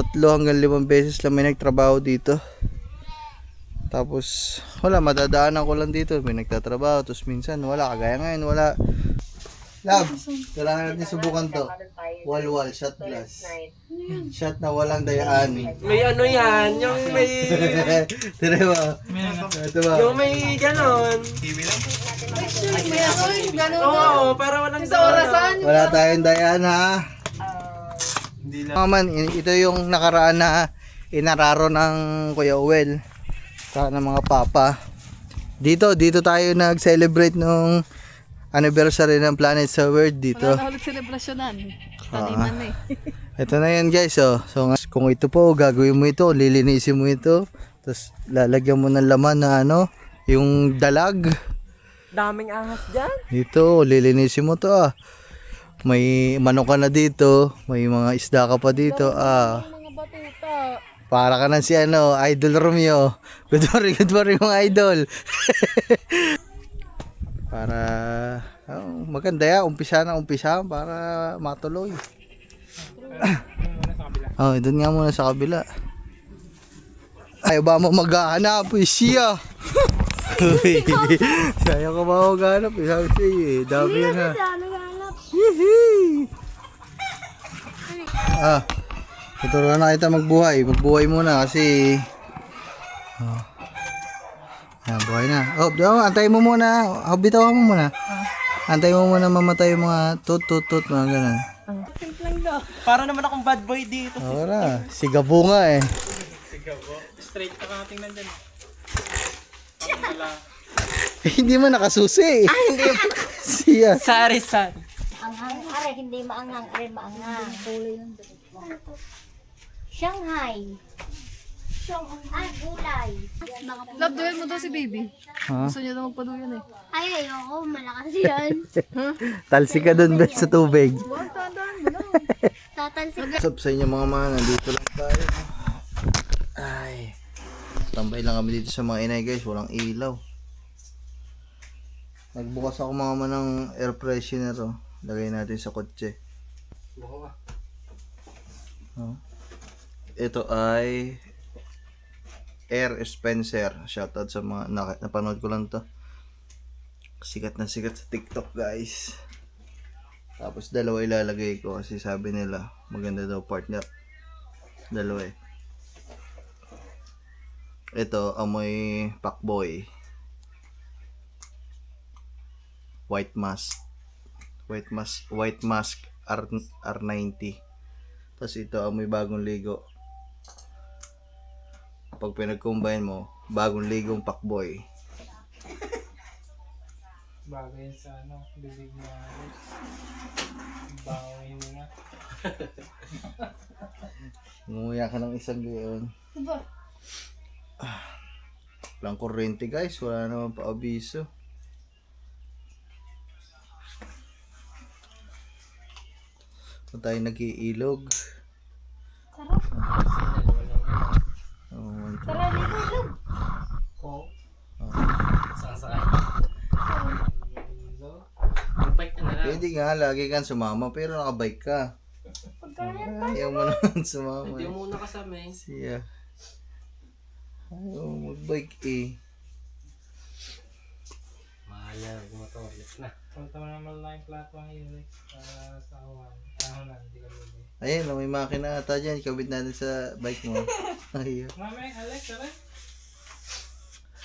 3 hanggang 5 beses lang may nagtrabaho dito. Tapos wala, madadaanan ko lang dito, may nagtatrabaho, tapos minsan wala, kagaya ngayon wala. Love, kailangan natin subukan to. Wal-wal, shot glass. Shot na walang dayaan. May ano yan, yung may... Tira mo. Ito ba? Yung may ganon. May ako yung gano'n. Oo, para walang Sa orasan. Wala tayong dayaan ha. Mga man, ito yung nakaraan na inararo ng Kuya Uwel. Saka ng mga papa. Dito tayo nag-celebrate nung anniversary ng Planet sa World dito. Wala na ulit selebrasyonan. Taniman na eh. Ito na yan guys, oh. So kung ito po, gagawin mo ito, lilinisin mo ito. Tapos lalagyan mo ng laman na ano, yung dalag. daming ahas dyan. Dito, lilinisin mo to ah. May manok ka na dito, may mga isda ka pa dito ah. Mga batuta. Para ka na si ano, Idol Romeo. Good morning mga idol. Para maganda ya, umpisa para matuloy. Oh, doon nga muna sa kabila. Ay ba mo maghahanap siya? Sayang ko ba maghahanap? Sabi siya eh, dami yan ha. Ah, tuturuan na kita magbuhay. Magbuhay muna kasi buhay na. Oh, antayin mo muna. Bitawan mo muna. Antayin mo muna mamatay yung mga tut, mga ganun. Para naman akong bad boy dito. Ora, sigabo nga eh. Straight ka nga tingnan dyan. Hindi mo nakasusi eh. Hindi. Siya. Sari-san. Anghang, are, hindi maanghang, are maanghang. Shanghai. Ay, gulay. Love, duyan mo daw si baby. Ha? Gusto niya daw magpaduyan eh. Ay, ayoko, malakas yan. Talsi ka dun Ben sa tubig. Tandaan mo lang. Tatalsik. What's up sa inyo mga man? Nandito lang tayo. Ay. Tambay lang kami dito sa mga inay guys. Walang ilaw. Nagbukas ako mga man ng air freshener oh. Lagay natin sa kotse. Oh. Ito ay Air Spencer. Shoutout sa mga napanood ko lang to. Sikat na sikat sa TikTok guys. Tapos dalawa ilalagay ko kasi sabi nila maganda daw partner. Dalawa eh. Ito amoy Pacboy. White mask R90. Tapos ito amoy bagong ligo. Pag pinag-combine mo, bagong ligong Pacboy. Bagay sa ano, bibig mo Alex. Baway mo nga. Ngumuya ka ng isang gayon. Walang kuryente guys, wala naman pa abiso. Kung tayo nag-iilog. Tara, lulog. Ko? Oh. Saan? Bike na lang. Pwede nga, lagi kang sumama pero nakabike ka. Ayaw mo naman sumama. Hindi mo muna kasama eh. Siya. Ayaw mag-bike eh. Mahal mo to, Alex na. Punta mo naman lang yung plato ang Alex para sa awan. Na, hindi ka bibig. Ayun, may makina ata dyan. Ikabit natin sa bike mo. Ayaw. Mami, Alex, tara.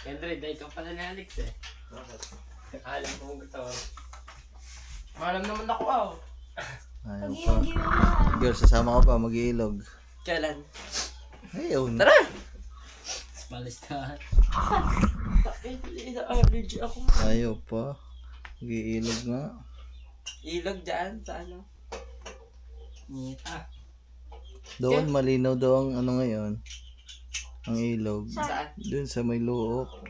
Kendra, dahil ka pala ni Alex eh. Alam ko mong gusto. Alam naman ako Ayaw pa. Girl, sasama ka pa, mag-iilog. Kailan? Ayaw na. Tara! Palistahan. Allergy ako. Ayaw pa. Mag-iilog nga. Ilog dyan sa ano? Nita. Doon, malinaw daw ang ano ngayon. Ang ilog. Saan? Doon sa may luok.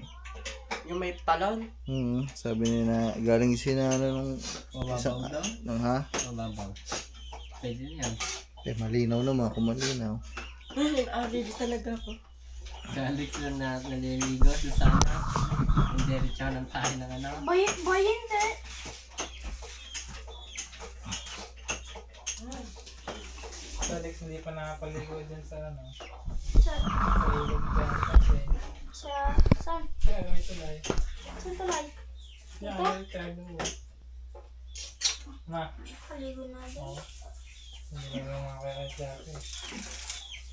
Yung may talon? Sabi nila, galing sinano nung isang, nung ha? Mababaw. Pwede yan. Eh, malinaw naman kung malinaw. Ay, allergy talaga ako. Si Alex lang na naliligo sa sana. Hindi rin siya ng tayo ng ano. Boy, hindi. Alex hindi pa nakapaligo dyan sa ano. Saan? Sa ilog dyan kasi. Saan? Kaya may tulay. Saan tulay? Yan, Ito? ay tayo. Na. Kaligo na din. Oo. Hindi na mga kaya dati.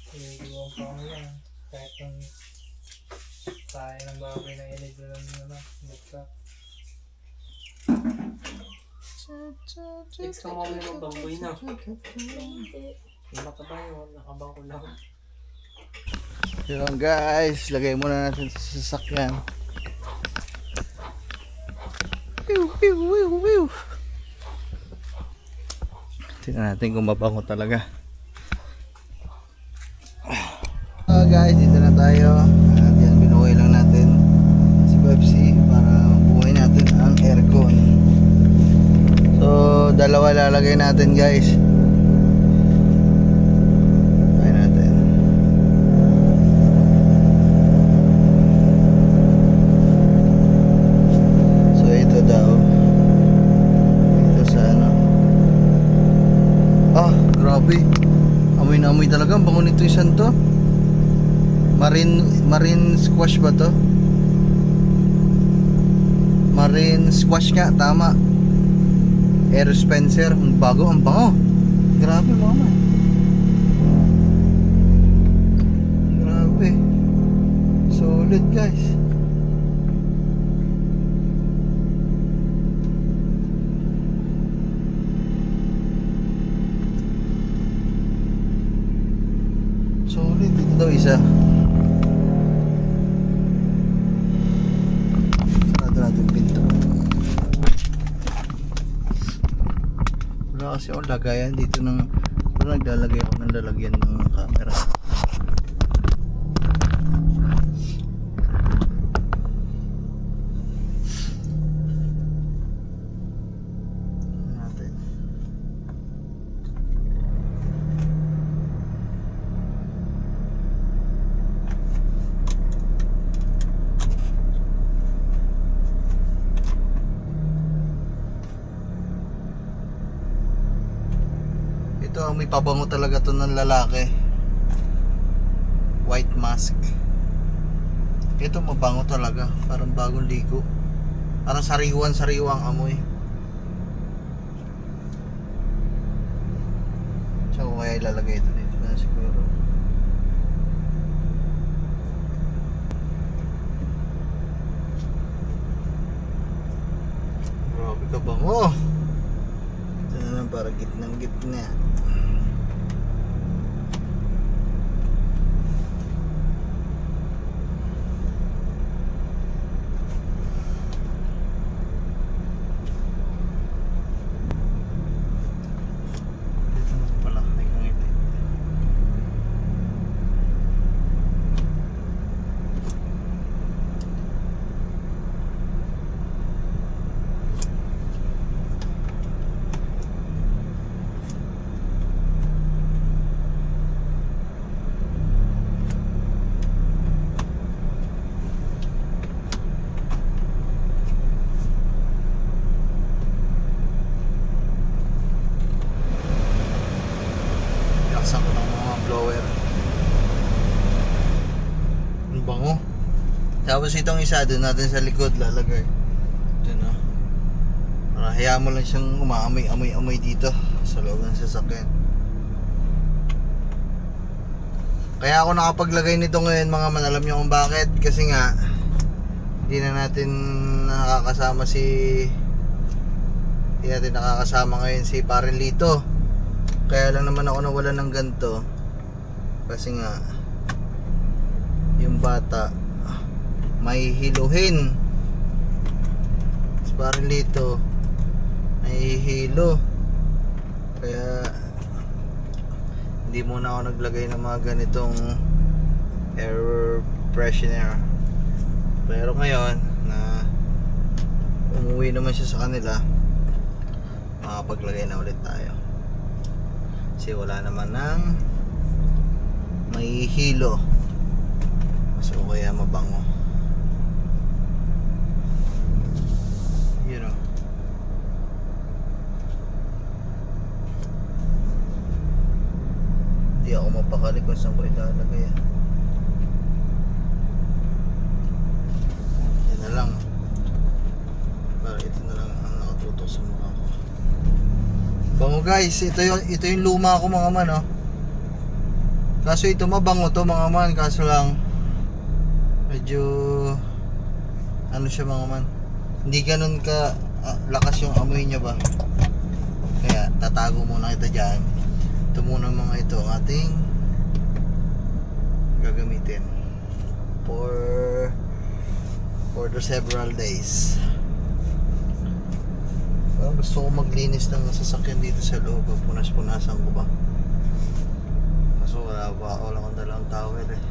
Iliguan pa ako yan. Kahit kung tayo ng baboy na iligo lang na buksa. Ito mo may mabangboy na. Hindi. Iba ka ba yun? Nakabang ko lang. Yun guys, lagay muna natin sa sasakyan. Pew, pew, pew, pew. Tingnan natin kung mabango talaga. Guys, dito na tayo. At yan, binuhay lang natin si Pepsi para buhay natin ang aircon. So, dalawa lalagay natin guys. Buhay natin. So, ito daw. Ito sa ano. Ah, grabe. Amoy na amoy talaga. Ang bango nito isang to. Marine squash ba to? Marine squash nga, tama. Air Spencer, ang bago, ang bango. Grabe mama. Grabe. Solid guys. Solid, ito daw isa. Sarado natin pinto. Wala kasi akong lagayan dito ng, wala naglalagay ako ng lalagyan ng camera. Natin. Ito, may pabango talaga to ng lalaki. White mask. Ito mabango talaga. Parang bagong ligo. Parang sariwang amoy. So, kaya ilalagay ito dito na siguro. Grabe ka bango. Ito na lang para gitnang gitna. Dito na pala, may ngiti. Laksan ko ng mga blower. Ang bango. Tapos itong isa doon natin sa likod lalagay. Diyan o. Para hayaan mo lang siyang umaamoy dito sa loob ng sasakyan. Kaya ako nakapaglagay nito ngayon mga man. Alam nyo kung bakit? Kasi nga hindi natin nakakasama ngayon si Parin Lito. Kaya lang naman ako nawala ng ganito. Kasi nga yung bata may hiluhin. Si Parin Lito nahihilo. Kaya hindi muna ako naglagay ng mga ganitong air freshener. Pero ngayon na umuwi naman siya sa kanila, makapaglagay na ulit tayo. Kasi wala naman ng may hilo. So kaya mabango. Yun o. Hindi ako mapakali kung saan ko ilalagay. Yan na lang. Para ito na lang ang nakatutok sa mukha ko. Bango guys, ito yung luma ko mga man, oh. Kaso ito mabango to mga man, kaso lang medyo ano siya mga man, hindi ganun ka lakas yung amoy niya ba, kaya tatago muna kita dyan. Ito muna mga ito ang ating gagamitin for the several days. Gusto ko maglinis ng sasakyan dito sa loob, punas-punasan ko ba, kaso wala akong dalang towel eh.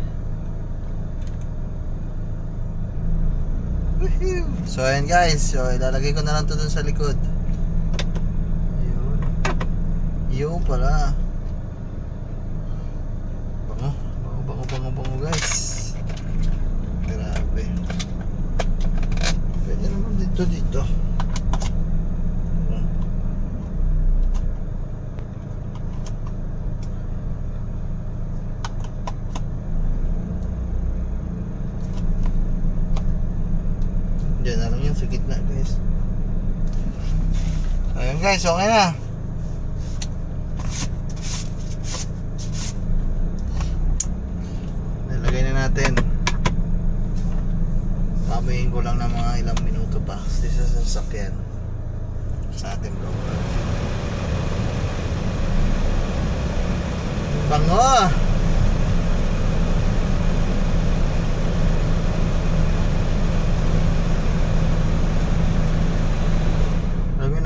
So ayan guys, so ilalagay ko na lang to dun sa likod. Ayun. Yun pala. Bango guys. Grabe. Pwede naman dito. Diyan na lang yan sa gitna guys. Ayun guys, okay na. Nalagay na natin. Papayin ko lang ng mga ilang minuto pa kasi sa sasakyan sa ating vlog. Bango!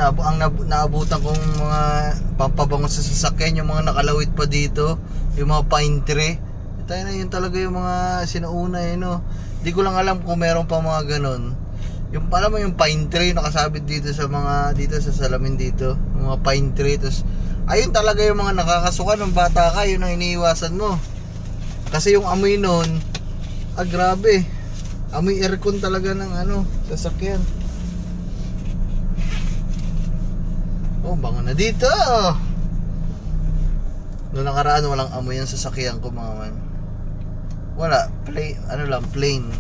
Ang naabutan kong mga pampabango sa sasakyan, yung mga nakalawit pa dito, yung mga pine tree. Tayo na yun talaga yung mga sinauna eh, no? Di ko lang alam kung meron pa mga ganon. Yung pala mo yung pine tree nakasabit dito sa mga dito sa salamin dito, yung mga pine tree. Tapos ayun talaga yung mga nakakasuka ng bata ka, yun ang iniiwasan mo. Kasi yung amoy nun, grabe. Amoy aircon talaga ng sasakyan. Oh, bango na dito. Noong nakaraan walang amoy yung sasakyan ko mga man. Wala, plain, plain.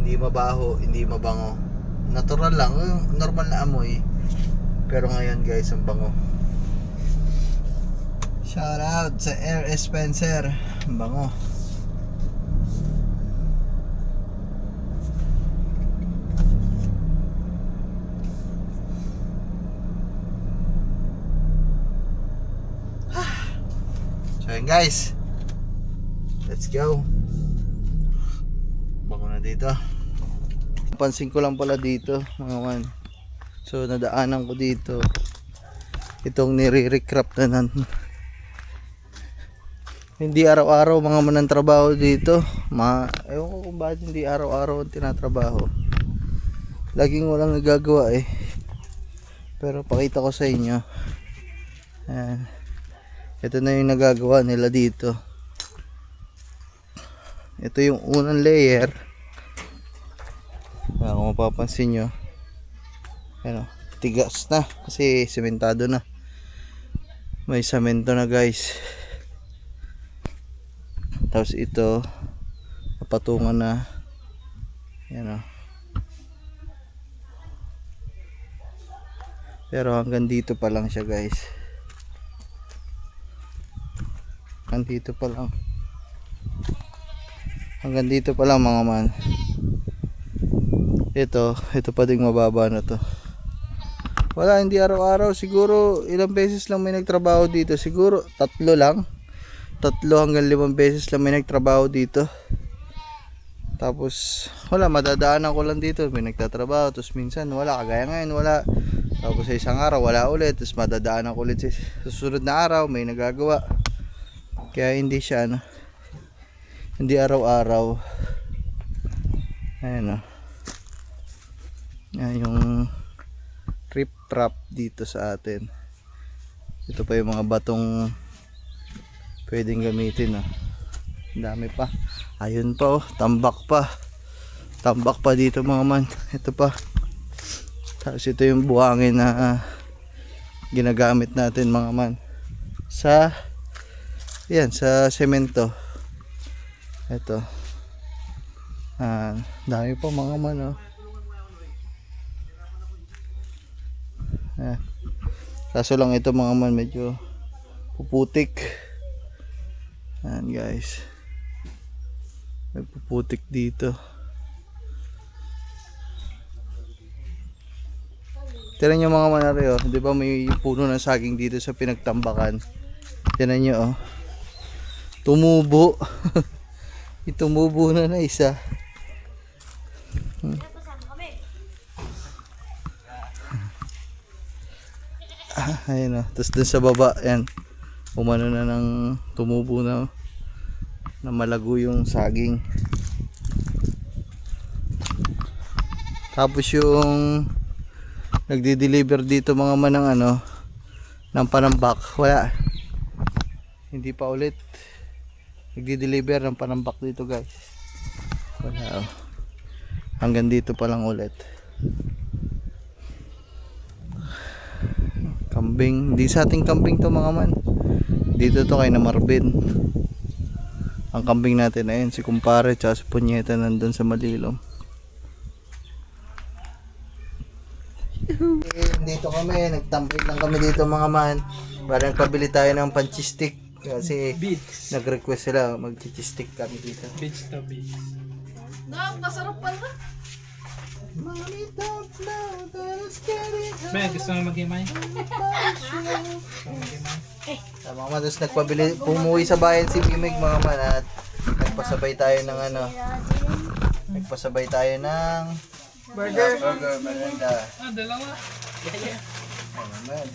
Hindi mabaho, hindi mabango. Natural lang, normal na amoy. Pero ngayon guys, ang bango. Shout out sa Air Spencer. Ang bango. So yun guys, let's go. Bango na dito. Pansin ko lang pala dito mga man. So nadaanan ko dito itong nire-recrap na hindi araw-araw mga man ang trabaho dito. Ewan ko kung bakit hindi araw-araw ang tinatrabaho. Laging walang nagagawa eh. Pero pakita ko sa inyo. Ayan. Ito na yung nagagawa nila dito. Ito yung unang layer. Kung mapapansin nyo, tigas na kasi sementado na. May semento na guys. Tapos ito napatungan na. Yan o. Pero hanggang dito pa lang siya guys. Hanggang dito pa lang mga man. Ito pa ding mababa na to. Wala, hindi araw-araw. Siguro ilang beses lang may nagtrabaho dito. Siguro 3 hanggang 5 beses lang may nagtrabaho dito. Tapos wala, madadaanan ko lang dito. May nagtatrabaho, tapos minsan wala. Kagaya ngayon wala. Tapos sa isang araw wala ulit. Tapos madadaanan ko ulit sa susunod na araw may nagagawa. Kaya hindi siya hindi araw-araw. Ayan o. Ayan yung rip-rap dito sa atin. Ito pa yung mga batong pwedeng gamitin o. Dami pa. Ayun pa o. Tambak pa dito mga man. Ito pa. Tapos ito yung buhangin na ginagamit natin mga man sa Yan, sa semento. Ito. Dami pa mga man, oh. Kaso lang ito mga man, medyo puputik. Yan guys. May puputik dito. Tignan nyo mga manari, oh. Di ba may puno ng saging dito sa pinagtambakan? Tignan nyo, oh. Tumubo. Itumubo na isa. Ayun, oh. Tapos dun sa baba, yan. Umano na ng tumubo na malago yung saging. Tapos yung nagdi-deliver dito mga man ng ano, ng panambak, wala, hindi pa ulit nagdi-deliver ng panambak dito guys, wala, oh. Hanggang dito pa lang ulit. Kambing, hindi sa ating kambing to mga man, dito to kay na Marvin. Ang kambing natin ayun, si kumpare tsaka si Punyeta nandun sa Malilom. Dito kami, nagtambrik lang kami dito mga man. Para nagpabili tayo ng panchistik. Kasi Beats. nag-request sila, mag-chistik kami dito. Beats to beats. Masarap pala. Mommy don't know that it's getting hard. Ben, gusto mo mag-imay? Mga man, tapos nagpabili, pumuwi sa bayan si Mimig mga man. At nagpasabay tayo ng ano, nagpasabay tayo ng burger, merenda. Dalawa.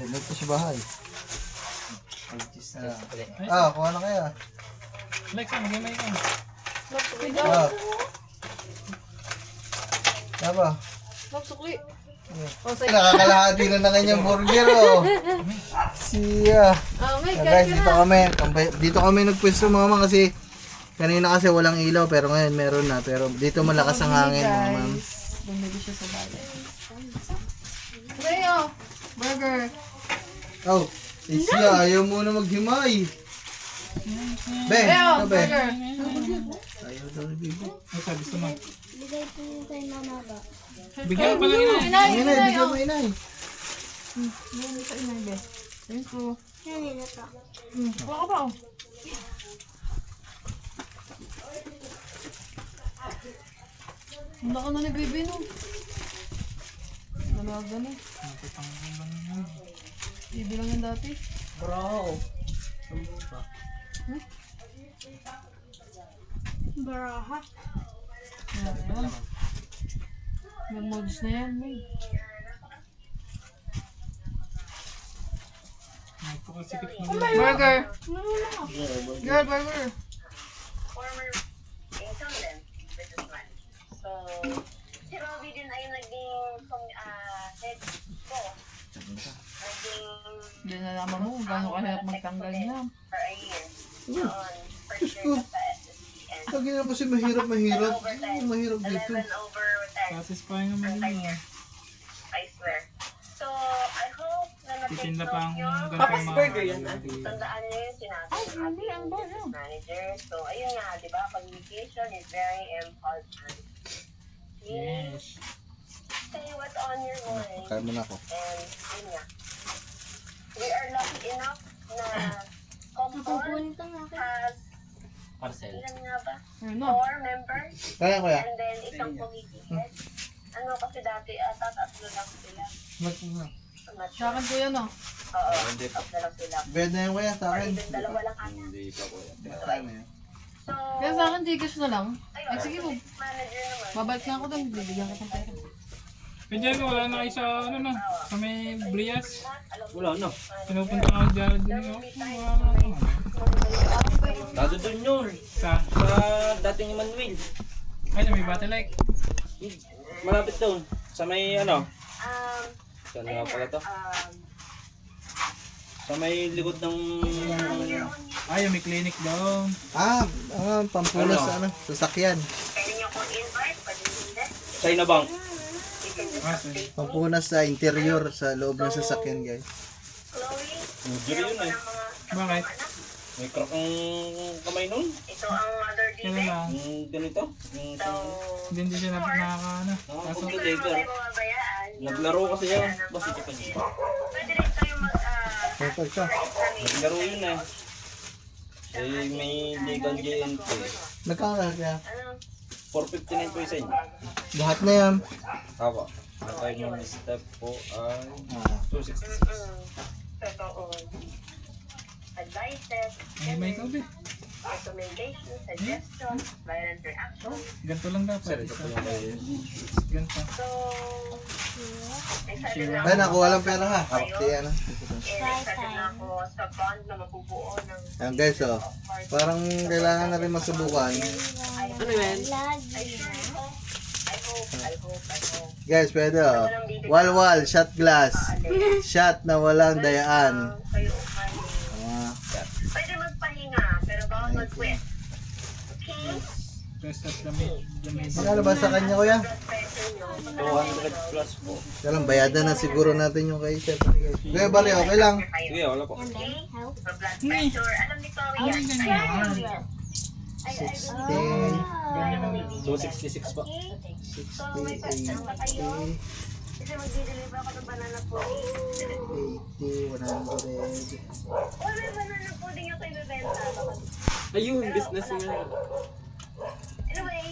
Dito sa bahay. Kuha na kaya. Lexa, mag-imay ka. Diba? Magsukli. Nakakalahati na ng kanyang burger, oh. Siya. May Guys, dito kami nagpwesto mga man kasi kanina kasi walang ilaw pero ngayon meron na. Pero dito malakas ang hangin mga ma'am. Bumili siya sa bayan. Leo, burger. Oh, siya, ayaw mo na maghimay. Be, Leo, be. burger. Ayaw daw ni Bibi. Ay, sabi gusto mo. Bigay ko yung kay mama ba? Bigyan mo pa lang yun. Inay, Inay, inay. bigyan mo inay. Bigyan sa inay, be. Thank you. Yan yun ito. Kuha ka pa, oh. Ang laki na ni Bibi, no? Dalaga na. Bibi lang yan dati. Bro. Baraha. Yan. May mods na yan, may. Nagpakasikip mo. Burger! Girl, burger! former incumbent businessman. So, si Robby din ay naging head ko. Naging Hindi na naman mo, gano'n kahirap magtanggal niya. for a year. Noon, first Diyos year ko. ko sa SSC. And Lagi na kasi mahirap. Mahirap dito. 11 over 10. Satisfying naman From 10 yun. years. I swear. So, I hope na na-take Titinda pa ang note nyo. ganito burger yan, Tandaan nyo yung sinabi ng ating business manager. So, ayun nga, di ba? Communication is very important. Yes. Say what's on your mind. Kaya mo na ako. And yun nga. We are lucky enough na Compon Kukunin ka nga akin. has Parcel. ilan nga ba? Ayun na. 4 members Kaya kuya. and then isang committee head. Ano kasi dati, tatatlo lang sila. I'm not Sa akin sure. ko yan, oh. Oo, tatlo lang sila. Bed na yung kuya sa Or akin. even dalawa lang ata. So, Kaya sa akin, Gcash na lang. ayun, Ay, sige po. business manager naman. Babalik nga ako doon, bibigyan kita ng pera. Kaya wala na kayo sa ano na. Sa may Brias. Wala na. Pinupunta ka dyan din ako. Wala na ako. Dado dun yun. Sa Dating Emmanuel. ay, may battle like. Malapit doon. Sa may ano. Um, Saan nga pala to? um, Sa may likod ng... Ay, may clinic doon. Pampunas sa ano, sasakyan. pwede niyo kong invite, pwede hindi. China Bank. You can just Ah, sorry. Pampunas sa interior, sa loob ng sasakyan guys. Chloe, Jury yun eh. ng mga Bakit? anak. May crack ang kamay nun. Ito ang mother Kaya defect. lang. Yung ganito. Yung So, Hindi siya nakakaano. Kaso hindi ko later. naman kayo mababayaan. Naglaro kasi yan. Basta ito pa niya. Pwede rin kayo Total siya. Naglaro yun eh. Eh, may legal GNT. Nagkakaroon kaya. 459 po isa yun. Lahat na yan. Ako. Ang tayo ng step po ay Ah. 266. Totoo. Advices, May ikaw ba? recommendations, suggestions, violent reactions. Ganito lang dapat. Sir, ito po yung kayo. Ganito. So, excited na Ay, ako. naku, walang pera ha. Si ano. Excited na ako sa bond na mabubuo ng Ayan guys, oh. Parang kailangan na rin masubukan. Ano yan? I hope. Guys, pwede oh. Walwal, shot glass. Shot na walang dayaan. Kayo ay Ah, pwede magpahinga, pero bawal mag-quit. Okay? Rest of the meat. magkano ba sa kanya kuya? 200 plus po. Kaya lang, bayadan na siguro natin yung kay Chef. Kuya Bari, okay lang. Sige, wala po. Okay? Sa blood pressure, alam ni Chloe yan. 60, 266 po. 60, So, may question pa kayo? 80, Kasi mag-deliver ako ng banana pudding. 80, 100. Oh, may banana pudding ako ibebenta. Ayun, business nga. Anyway,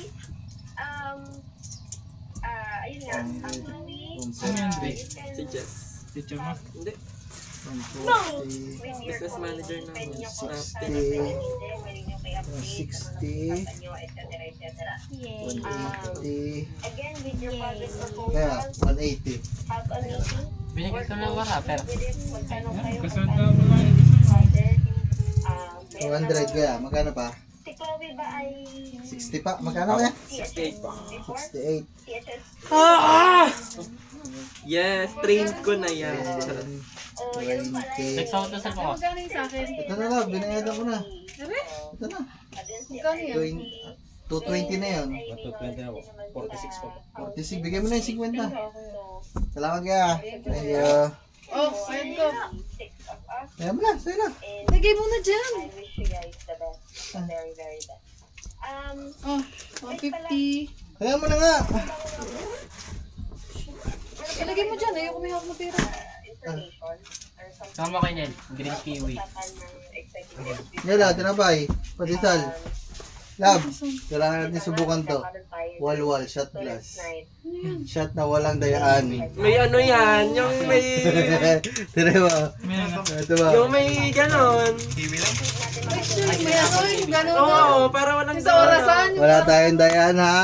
ayun nga. Chloe, Ano yan, Dre? Si Jess. Teacher mo? Hindi. 140, Business manager namin. Sixty. 60, 180, Again, with your project proposal, kaya 180. have a meeting. Binigay ko ng wrapper. Magtanong kayo kung Kasama ano mo lang. excited. Meron 200 kaya, magkano pa? Si Chloe ba ay 60 pa, magkano kaya? 68 pa. 68. CHS? Yes, trained ko na yan. O yun pala 20. Nagsawa sa ko. Magkano yung sa akin? Ito na lang, binayadan ko na. Ito na. Magkano yan? 220 na yun. 220 na po. 46 po. 46, bigay mo na yung 50. Salamat kaya. Thank you. Oh, ayun ko. Kaya mo lang, sa'yo lang. Lagay mo na dyan. I wish you guys the best. The very, very best. Oh, 150. Kaya mo na nga. Ilagay mo dyan. Ayoko may hawak na pera. Information or something Tama kayo yan. Green kiwi. usapan ng executive Yala, tinapay. Padisal. Lab, kailangan natin subukan to. Walwal, shot glass. Shot na walang dayaan. May ano yan, yung may... Tira mo. May ano? Ito ba? Yung may ganon. Actually, may ako yung gano'n. Oo, para walang Sa orasan. Wala tayong dayaan ha.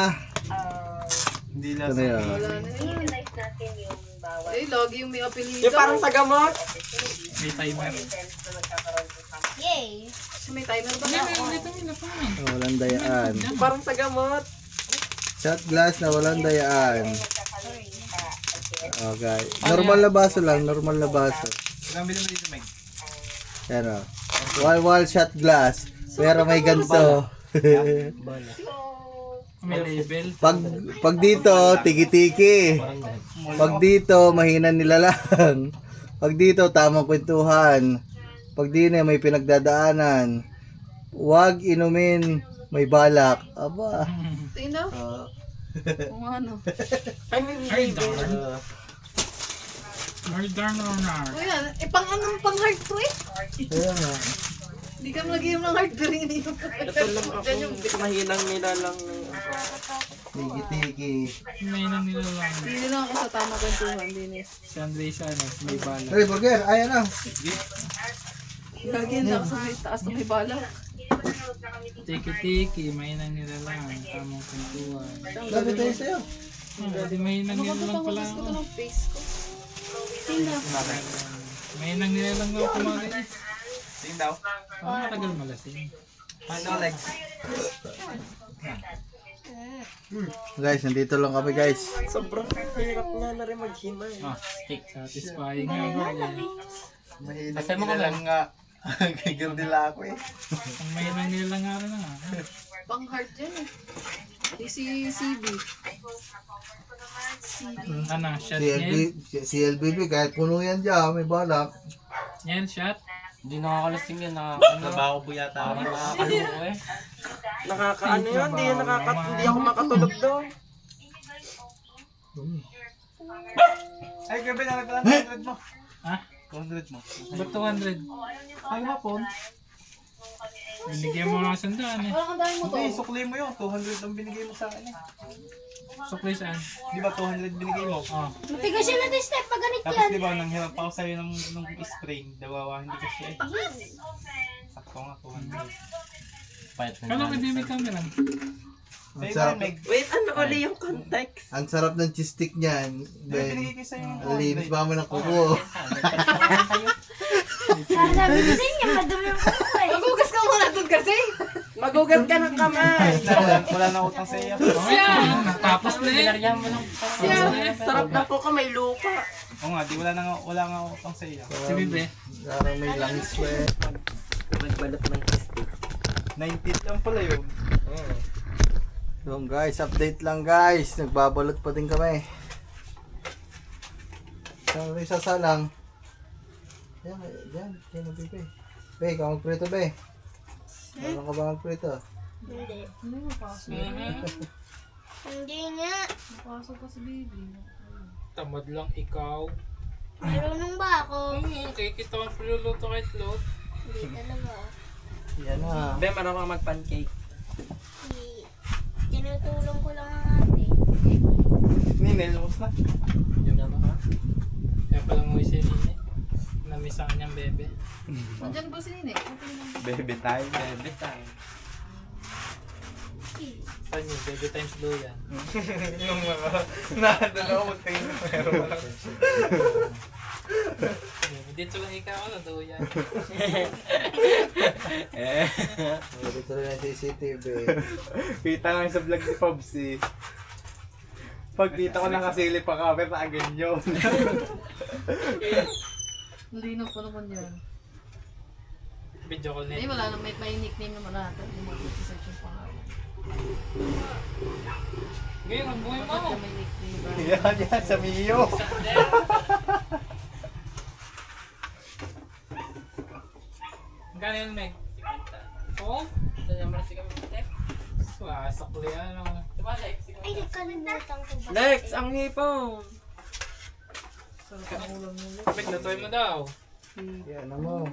Hindi Ito na yun. Wala na yun. utilize natin yung bawat Eh, lagi yung may apelido. Yung parang sa gamot. May timer. events na magkakaroon sa campus. Yay! May timer ba Hindi, na? may dito nila pa. Walang dayaan. Yung parang sa gamot. Shot glass na walang dayaan. Magkakaroon sa again. Okay. Normal na baso lang, normal na baso. Yan o. Walwal shot glass. Pero may ganito. May label. pag dito, tiki-tiki. Pag dito, mahina nila lang. Pag dito, tamang kwentuhan. Pag di na, may pinagdadaanan. Huwag inumin, may balak. Aba. Tingnan daw. Kung ano. Ay, may Ay, darn. Ay, darn or nar. O yan, pang anong pang heart to eh? Kaya nga. Hindi ka mag-game ng heart pero hindi yung Ito lang ako. Mahinang nila lang. Tiki-tiki. May nang nila lang. Hindi lang ako sa tama kwentuhan din eh. Si Andres, ano, may bala. Hey, burger. Ayan na. Lagi na ako sa may taas na may bala. Tiki-tiki, may nang nila lang. Tamang kwentuhan. Lapit tayo sa'yo. Hindi, may nang nila lang pala Gusto ko ako. ng face ko. Tingnan. May nang nila lang ako kumari. Tingin daw. Oo, matagal malasing. Guys, nandito lang kami guys. Sobrang hirap nga na rin maghimay. Ah, stick. Satisfying nga ba? Basta mo ka lang. nga. Gigil nila ako eh. Ang may nang nila nga rin nga. Pang heart yan eh. Si CB. Ano, shot niya? Si LBB, kahit puno yan dyan, may balak. Yan, shot. Hindi nakakalasing yan. Trabaho po yata ako. Nakakaluko eh. Nakakaano yun, hindi ako makatulog doon. Ay, gabi na pala 200 mo. Ha? 200 mo. Ba't 200? Ay, mapon. Binigyan mo nga sandaan eh. Parang ang dami mo to. Hindi, sukli mo yun. 200 ang binigay mo sa akin eh. Sukli saan? Di ba 200 binigay mo? Oo. Matigas siya natin step pag ganit Tapos yan. di ba, nang hirap ako sa'yo nung spring, dawawa, hindi kasi eh. Sakto nga, 200. Payat na Kano yan. kay Dimi Cameron? Ang Sa'yo sarap, ba, Meg? Wait, ano uli yung context? ang sarap ng cheese stick niyan. Di ba binigay ko sa'yo yung Ang linis 200? ba mo ng kuko? Sabi ko sa inyo, madumi ang kuko eh. Magugas ka muna doon kasi. Magugat ka ng kamay. Wala na utang sa iyo. Tapos na eh. Binaryan mo lang. Sarap na po ka, may lupa. Oo nga, wala nga utang sa iyo. Si Bibe. Parang may langis pa eh. Nagbalot ng kistik. 19 lang pala yun. So guys, update lang guys. Nagbabalot pa din kami. Saan may sasalang? Yan, yan. Yan ang pipi. Be, ikaw magprito be. Meron ka ba magprito? Hindi. Ano yung pasok? Hindi nga. Pasok pa si baby. Tamad lang ikaw. Marunong ba ako? Okay, kita ang piluluto kahit load. Hindi talaga. Yan na. Be, marunong ka mag-pancake. Hindi. Tinutulong ko lang ang ate. Ninel, lumos na. Yun na ba? Kaya palang mo si Nini. Namiss ang kanyang bebe. Nandiyan ba si Nene? Bebe tayo. Bebe time. Saan yun? Bebe times blue yan. Yung mga, nandun ako magtingin na meron pa lang. Dito lang ikaw, ano daw yan? Dito rin ang CCTV. Kita nga sa vlog ni Pobs eh. Pagkita ko nakasilip pa cover na agad yun. Linaw pa naman yan. Video call Eh, net. wala na. May nickname naman natin. Yung mga search yung pangalan. Ngayon, ang buhay mo. Bakit may nickname ba? Yan, sa Mio. Magkano yun, Meg? Oo? Saan naman si kami? Sakli ano. Ay, nakalimutan ko ba? Lex, ang hipon. Meg, lutoy mo daw. Yan na mo.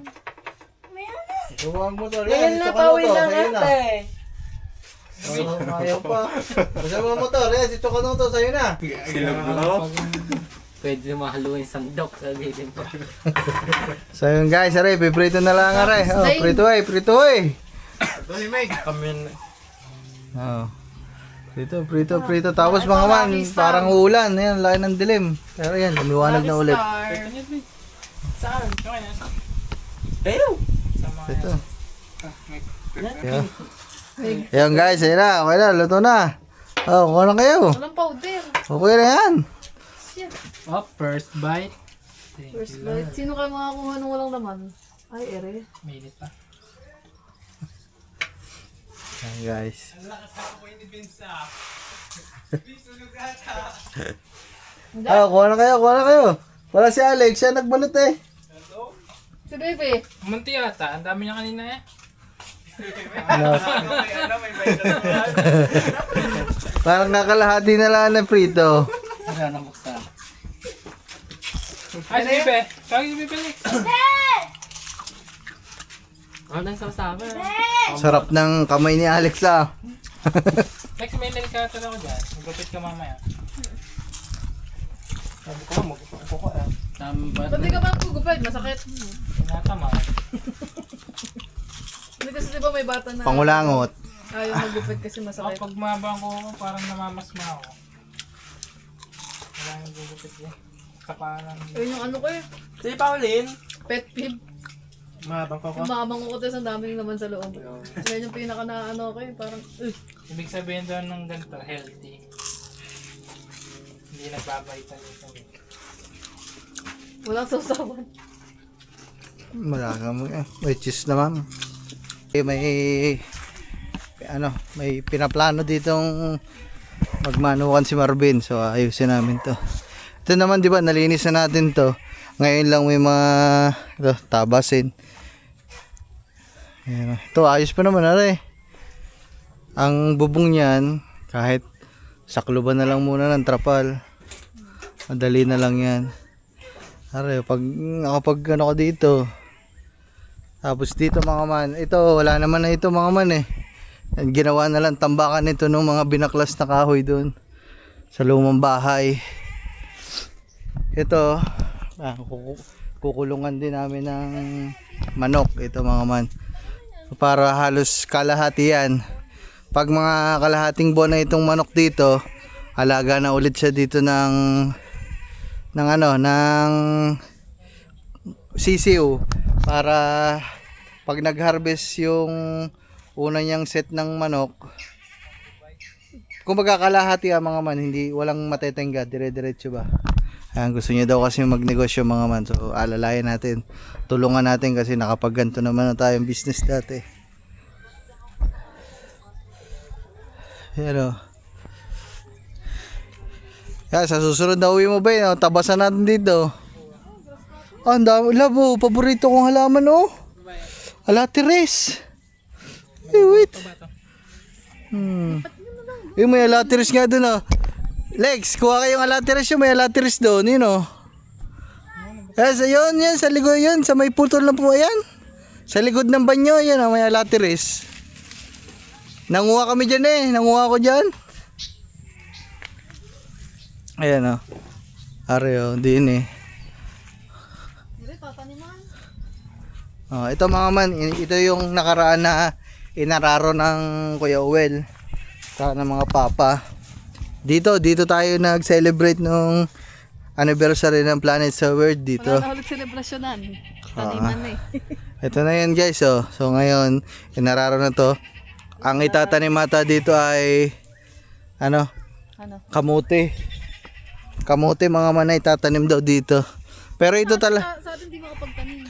Meron na. Huwag mo to. Ngayon Yan, na gusto ko pauwi to. ng Sa'yo na. ate. Oh, ayaw pa. Gusto mo motor. Yan, si Chocono to. Sa'yo na. Silog mo. Pwede na mahaluin sandok. Sabihin pa. So yun guys, aray, piprito na lang aray. Oh, prito eh, prito eh. Ito si Meg. Oh. Prito. Tapos mga man, parang ulan. Ayan, laki ng dilim. Pero yan, lumiwanag na ulit. Saan? Okay na. Tayo. Sama Ito. Ayan guys, ayun na. Okay na, luto na. Oh, kuha na kayo. Walang powder. Okay na yan. Oh, first bite. First bite. Sino kayo makakuha ng walang laman? Ay, ere. Minute pa. Ayan guys. Kuha na kayo. Wala si Alex, siya nagbalot eh. Si baby. Munti yata. Ang dami niya kanina eh. Parang nakalahati na lang ng prito. Wala na buksan. Ay, si Bibe. Kaya si Bibe, Lex. Ano nang sama-sama? Sarap ng kamay ni Alex ah. Lex, may delikata na ako dyan. Magupit ka mamaya. Sabi ko, magpupo ko ah. Tama ba? Ba't di ka ba gugupad? Masakit. Tinatama. Hindi kasi di ba may bata na Pangulangot. ayaw magupad kasi Ako, masakit. pag mabang ko, parang namamasma ako. Wala nang gugupit yan. Sa parang... Yun yung ano ko eh. Si Pauline. Pet peeve. Mahabang ko ko. Umabang ko kasi ang daming naman sa loob. Yan yung pinaka na ano ko eh. Parang, Ibig sabihin doon ng ganito, healthy. Hindi nagbabaita dito. walang sausawan. Wala kang may cheese naman. May pinaplano ditong magmanukan si Marvin. So ayusin namin to. Ito naman 'di ba nalinis na natin to. Ngayon lang may mga tabasin. Ayan. Ito, ayos pa naman, are. Ang bubong niyan, kahit sakluban na lang muna ng trapal. Madali na lang yan. Are, pag nakapag ano ko dito. Tapos dito mga man, ito, wala naman na ito mga man eh. Ginawa na lang tambakan nito ng mga binaklas na kahoy doon sa lumang bahay. Ito, kukulungan din namin ng manok ito mga man, para halos kalahati yan. Pag mga kalahating buwan na itong manok dito, alaga na ulit siya dito ng sisiw, para pag nag-harvest yung una niyang set ng manok, kung magkakalahati mga man, hindi, walang matetengga, dire-diretso ba. Ayan, gusto niya daw kasi magnegosyo mga man, so alalayan natin, tulungan natin kasi nakapagganto naman na tayong business dati. Ayan o. Yan, sa susunod na uwi mo ba yun, tabasan natin dito. Ang dami, labo, paborito kong halaman oh. Alatiris. Hey, wait. Yung may alatiris nga dun oh. Lex, kuha kayong alatiris, yung may alatiris doon, yun oh. Yes, ayun, yan, sa likod yun, sa may putol na po, yan. Sa likod ng banyo, yan oh, may alatiris. Nanguha kami dyan eh, nanguha ko dyan. Ayan oh. Are oh, din eh. Oh, ito mga man, ito yung nakaraan na inararo ng Kuya Uwel sa ng mga papa. Dito tayo nag-celebrate nung anniversary ng Planet sa World dito. Wala na ulit selebrasyonan. Taniman na eh. Ito na yan guys oh. So ngayon, inararo na to. Ang itatanimata dito ay ano? Kamote. Kamote mga man ay itatanim daw dito. Pero ito talaga. Sa atin di makapagtanim.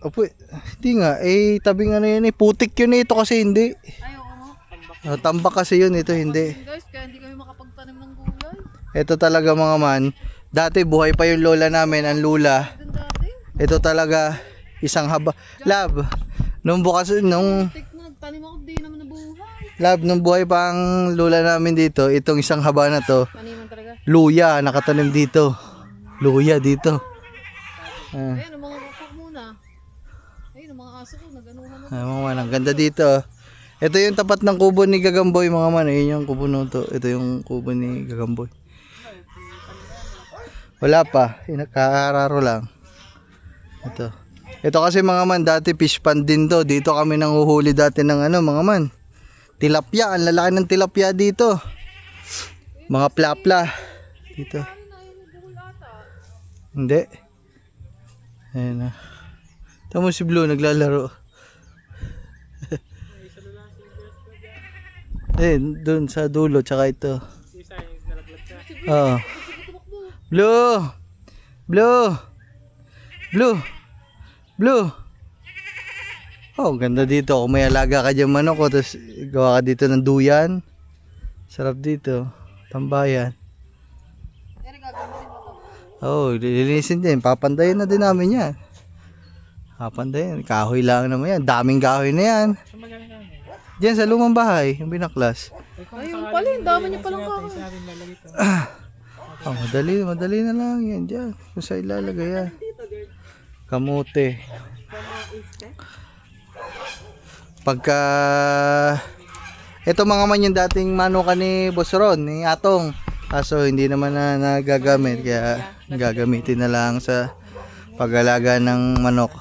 Opo, hindi nga. Eh, tabi nga na yun eh. Putik yun eh. Ito kasi hindi. Ay, oo. Tambak kasi yun. Ito hindi. Guys, kaya hindi kami makapagtanim ng gulay. Ito talaga mga man. Dati buhay pa yung lola namin. Ang lula. Dati. Ito talaga isang haba. Lab. Nung bukas, nung Nagtanim ako, di naman nabuhay. Lab, nung buhay pa ang lola namin dito. Itong isang haba na to. Taniman talaga. Luya. Nakatanim dito. Luya dito. Ayan, ang mga kakak muna. Ayun, ang mga aso ko, nag-anuhan na. Ay, mga man, ang ganda dito. Ito yung tapat ng kubo ni Gagamboy mga man. Ayun yung kubo nito. Ito yung kubo ni Gagamboy. Wala pa. Nakakararo lang. Ito. Ito kasi mga man, dati fish pond din to. Dito kami nanguhuli dati ng ano mga man. Tilapia. Ang lalaki ng tilapia dito. Mga plapla. Dito. Hindi. Ayan na. Tama si Blue naglalaro. Eh, doon sa dulo tsaka ito. Oo. Blue. Blue. Blue. Blue. Oh, ganda dito. Kung may alaga ka dyan manok ko, tapos gawa ka dito ng duyan. Sarap dito. Tambayan. Oh, lilinisin din. Papandayin na din namin yan. Papandayin. Kahoy lang naman yan. Daming kahoy na yan. Diyan sa lumang bahay, yung binaklas. Ay, yung pala, yung dami niya palang kahoy. Oh, madali na lang yan dyan. Kung sa ilalagay yan. Kamote. Pagka ito mga man yung dating manuka ni Boss Ron, ni Atong. Kaso hindi naman na nagagamit, kaya gagamitin na lang sa pag-alaga ng manok.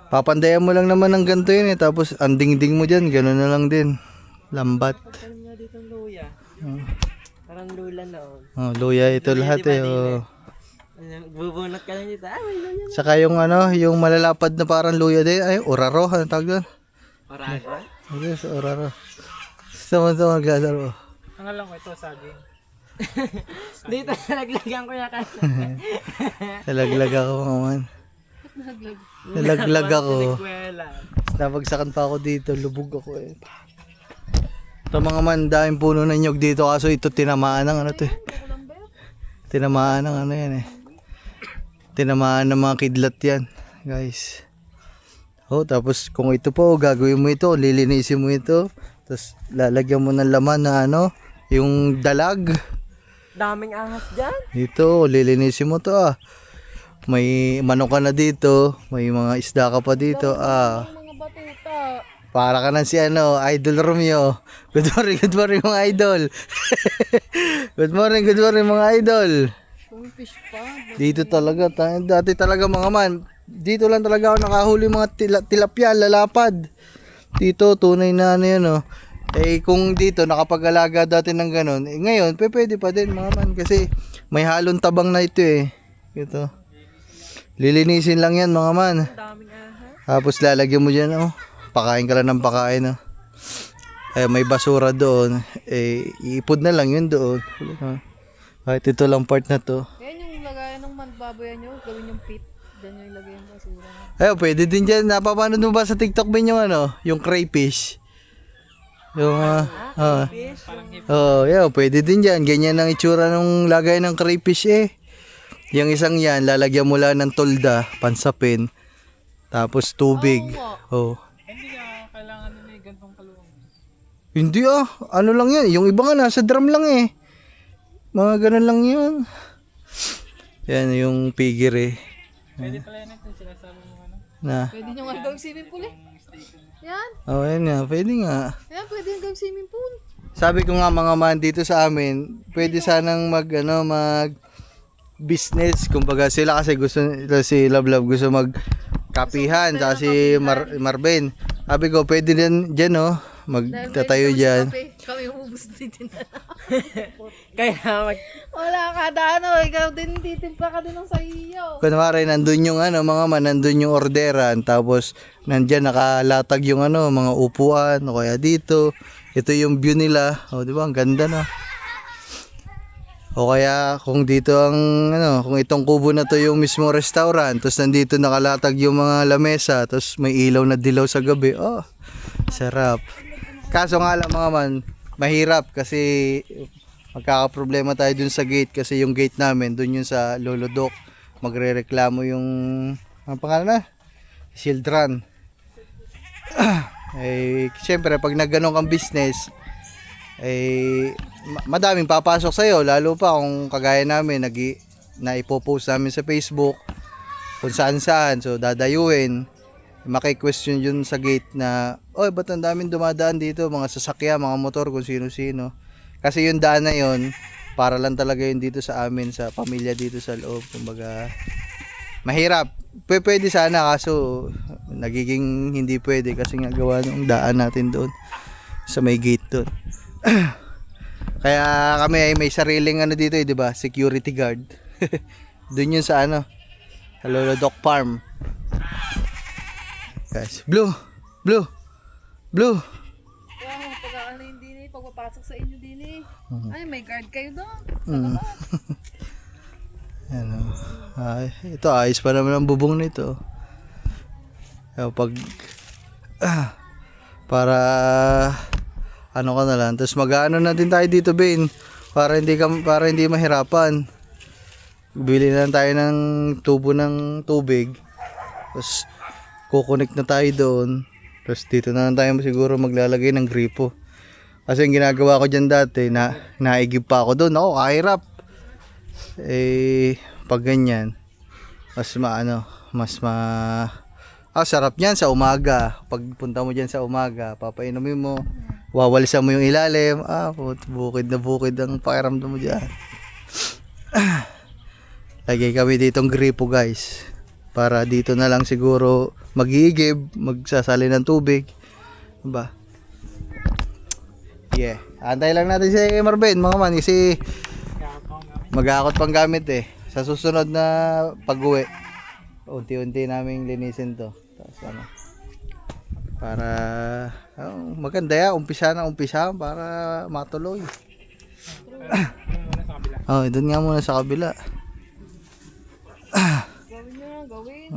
Papandayan mo lang naman ng ganito yun eh, tapos ang dingding mo dyan, gano'n na lang din. Lambat. Ano nga dito ang luya? Parang lula na Oh, luya ito lahat eh. Oh. Bubunot ka lang dito. Ah, may luya na. Saka yung ano, yung malalapad na parang luya din, ay oraro, ano tawag doon? Orago? Yes, oraro. Sama-sama naglalaro. Ang alam ko ito, saging. Dito nalaglagan ko yan kasi. Nalaglag ako mga man. Naglag. Nalaglag ako. Eskwela. Nabagsakan pa ako dito, lubog ako eh. Ito mga man, daming puno ng nyog dito, kaso ito tinamaan ng ano to eh. Tinamaan ng ano yan eh. Tinamaan ng mga kidlat yan, guys. Oh, tapos kung ito po, gagawin mo ito, lilinisin mo ito. Tapos lalagyan mo ng laman na ano, yung dalag. Daming ahas dyan. Dito, lilinisin mo to ah. May manok ka na dito, may mga isda ka pa dito ah. Ang mga batuta. Para ka na si ano, Idol Romeo. Good morning mga idol. good morning mga idol. Pumifish pa. Dito talaga, dati talaga mga man, dito lang talaga ako nakahuli mga tilapia, lalapad. Dito, tunay na ano yan oh. Eh kung dito nakapag-alaga dati ng ganun, eh, ngayon pwede pa din mga man kasi may halong tabang na ito eh. Ito. Lilinisin lang yan mga man. Daming ahas. Tapos lalagyan mo dyan oh. Pakain ka lang ng pakain oh. Eh may basura doon. Eh iipod na lang yun doon. Kahit ito lang part na to. Yan yung lagayan ng baboy nyo. Gawin yung pit. Diyan yung ilagay yung basura. Ay, pwede din dyan. Napapanood mo ba sa TikTok ba yung ano? Yung crayfish? Yung, yeah, pwede din dyan. Ganyan ang itsura ng lagay ng crayfish eh. Yung isang yan, lalagyan mo lang ng tolda, pansapin, tapos tubig. Oh. Hindi ka kailangan nila yung gantong kaluwang. Hindi ah, ano lang yan. Yung iba nga nasa drum lang eh. Mga ganun lang yun. Yan yung figure eh. Pwede pala yan ito, sinasabi mo ano. Na. Pwede nyo nga gawing swimming pool eh. Yan. Oh, yan nga. Pwede nga. Yan, pwede yung gawing swimming pool. Sabi ko nga mga man dito sa amin, pwede sanang mag business. Kumbaga sila kasi gusto ito si Love gusto mag kapihan sa si Marvin. Sabi ko pwede din diyan oh, magtatayo diyan. Kami ubus din. Kaya Wala ka ano, ikaw din titimpa ka din ng sayo. Kunwari nandun yung ano mga man, nandun yung orderan tapos nandiyan nakalatag yung ano mga upuan o kaya dito. Ito yung view nila. Oh, di ba? Ang ganda no. O kaya kung dito ang ano, kung itong kubo na to yung mismo restaurant, tapos nandito nakalatag yung mga lamesa, tapos may ilaw na dilaw sa gabi. Oh, sarap. Kaso nga lang mga man, mahirap kasi magkakaproblema tayo dun sa gate kasi yung gate namin dun yung sa Lolodok. Magrereklamo yung ang pangalan na? Children. Eh, siyempre pag nagganong kang business, eh madaming papasok sa iyo lalo pa kung kagaya namin na ipopost namin sa Facebook kung saan so dadayuin maki-question yun sa gate na oy ba't ang daming dumadaan dito mga sasakyan mga motor kung sino-sino kasi yung daan na yun para lang talaga yun dito sa amin sa pamilya dito sa loob kumbaga mahirap pwede sana kaso nagiging hindi pwede kasi nga gawa ng daan natin doon sa may gate doon. Kaya kami ay may sariling ano dito eh, 'di ba? Security guard. Doon 'yun sa ano, sa Lolodok Farm. Guys, blue. Kaya pag ano yung din pagpapasok sa inyo din ay may guard kayo doon. Sa labas. Ano. Ay, ito ayos pa naman ang bubong nito. Pag para ano ka na lang tapos mag-ano na din tayo dito Ben para hindi mahirapan bili na lang tayo ng tubo ng tubig tapos kukonek na tayo doon tapos dito na lang tayo siguro maglalagay ng gripo kasi yung ginagawa ko dyan dati naigib pa ako doon ako kahirap eh pag ganyan sarap niyan sa umaga pag punta mo dyan sa umaga papainumin mo wawalisan mo yung ilalim. Bukid na bukid ang pakiramdam mo dyan. Lagay kami ditong gripo guys. Para dito na lang siguro mag-iigib, magsasali ng tubig. Diba? Yeah. Antay lang natin si Marvin mga man. Kasi mag-aakot pang gamit eh. Sa susunod na pag-uwi, unti-unti naming linisin to. Tapos ano. Para maganda ya, umpisa para matuloy. Doon nga muna sa kabila. Gawin nyo lang, gawin.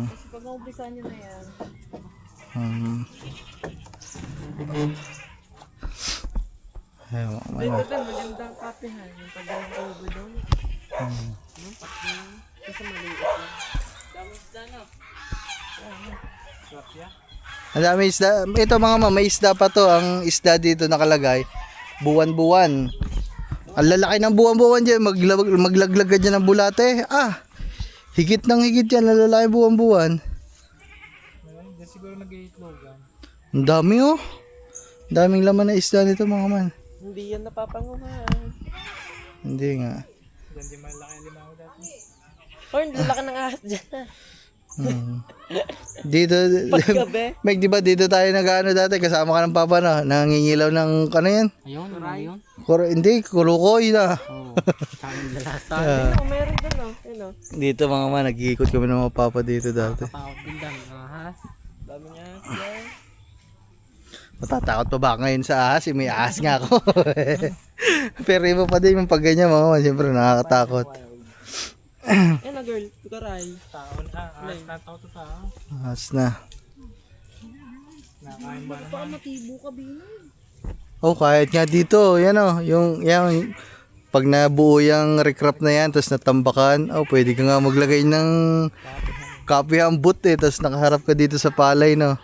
Kasi pag naumpisan nyo na yan. Dito din, magandang kapihan. Yung pagdalang kubo doon. Kasi maliit lang. Damos na no? Ang dami isda. Ito mga ma'am, may isda pa to. Ang isda dito nakalagay, buwan-buwan. Ang lalaki ng buwan-buwan dyan. Maglaglag ka dyan ng bulate. Higit ng higit yan. Ang lalaki buwan-buwan. Hindi siguro nag-iitlogan. Ang dami oh. Ang daming laman na isda nito mga man. Hindi yan napapanguhan. Hindi nga. Diyan di malaki ang limaw dati. Oh, hindi laki ng ahas dyan. Dito, Paggabi. Meg, di ba dito tayo nag-ano dati? Kasama ka ng papa na. Nangingilaw ng, ano yan? Ayun. Hindi, kulukoy na. Oo. Kaming lalasa. Oh, meron dyan oh. Yun oh. Dito mga man, nag-iikot kami ng mga papa dito dati. Takot din dami. Ahas. Dami niya ahas. Matatakot pa ba ngayon sa ahas? May ahas nga ako. Pero iba pa din yung pag ganyan mga man. Siyempre nakakatakot. Yan na girl. Tukaray. Tao na. Ahas na tao to tao. Ahas na. Nakain ba naman? Baka matibo ka, Bino. Oh, kahit nga dito. Yan oh. Yung pag nabuo yung recrap na yan, tapos natambakan, pwede ka nga maglagay ng copy ambut tapos nakaharap ka dito sa palay, no?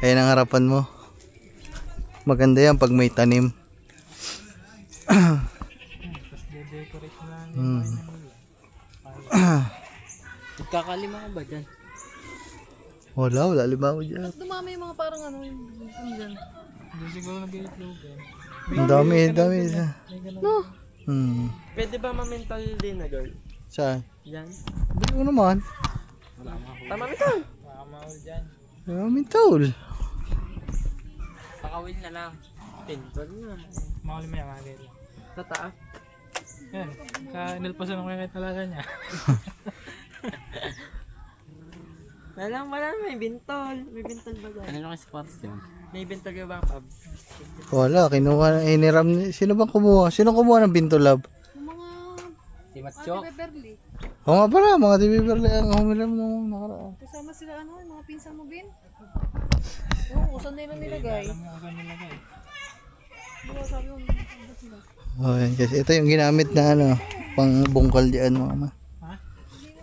Ayan ang harapan mo. Maganda yan pag may tanim. De-decorate na lang. Nagkakalima ka ba dyan? Wala lima ko dyan. Dumami yung mga parang ano dyan. Hindi siguro nag-iitlogan. Ang dami. No. Pwede ba ma-mental din na girl? Saan? Yan. Bili mo naman. Tama ito. Baka maul dyan. Tol. Pakawin na lang. Pintol na. Maul mo yung agad. Sa taas. Yan. Ka-inilpasan ako kahit talaga niya. Wala, may bintol. May bintol ba dyan? Kanino kayo spots yun? May bintol ka ba, Pab? Wala, kinuha, iniram. Sino bang kumuha? Sino kumuha ng Bintolab? Yung mga Si Matcho? Beverly. Oo nga pala, mga Tibiberli ang humiram nung nakaraan. Kasama sila ano, yung mga pinsan mo, Bin. Oo, saan nila nilagay? Alam mo agad nilagay. Diba sabi mo, ano sila? Yan, kasi ito yung ginamit na ano, pang bungkal diyan mga man.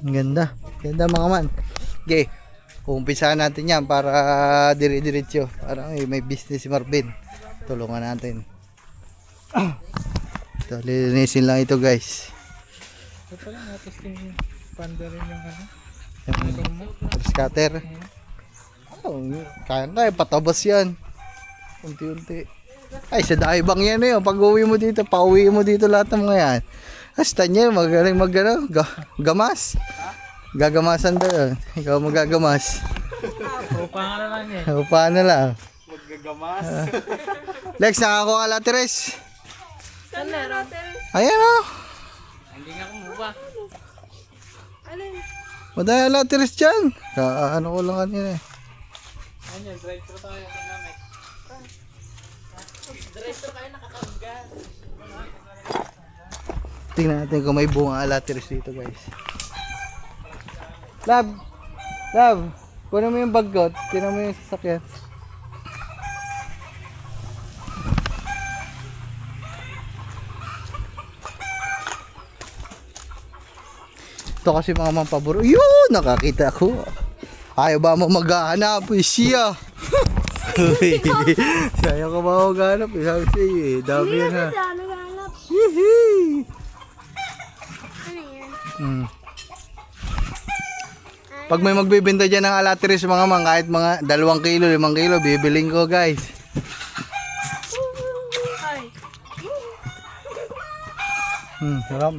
Ang ganda. Ganda mga man. Okay. Umpisahan natin yan para dire-diretso. Para may business si Marvin. Tulungan natin. Ito, lilinisin lang ito guys. Ito pala, natesting panda rin yung ano. Scatter. Kaya patabas yan. Unti-unti. Ay, sa daibang yan eh. Pag uwi mo dito, pauwi mo dito lahat ng mga yan. Hasta niya, magaling gamas. Gagamasan daw yun. Ikaw magagamas. Upa nga na lang eh. Upahan na lang. Maggagamas. Lex, nakakuha ka lateres. Saan na? Ayan o. Hindi nga kumuha. Alin? Madaya lateres dyan. Ano ko lang kanina eh. Ano yun, drive-thru tayo sa namin. Tingnan natin kung may bunga lateres dito guys. Love, kunin mo yung bag ko. Tingnan mo yung sasakyan. Ito kasi mga mga pabor. Yun, nakakita ko. Ayaw ba mo maghahanap? Siya. Sayang ka ba maghahanap? Sabi siya eh. Dami yan ha. Naghanap. Hihi. Ano yan? Pag may magbibenta dyan ng alateris mga mang, kahit mga 2 kilo, 5 kilo, bibiling ko guys. Ay. Sarap.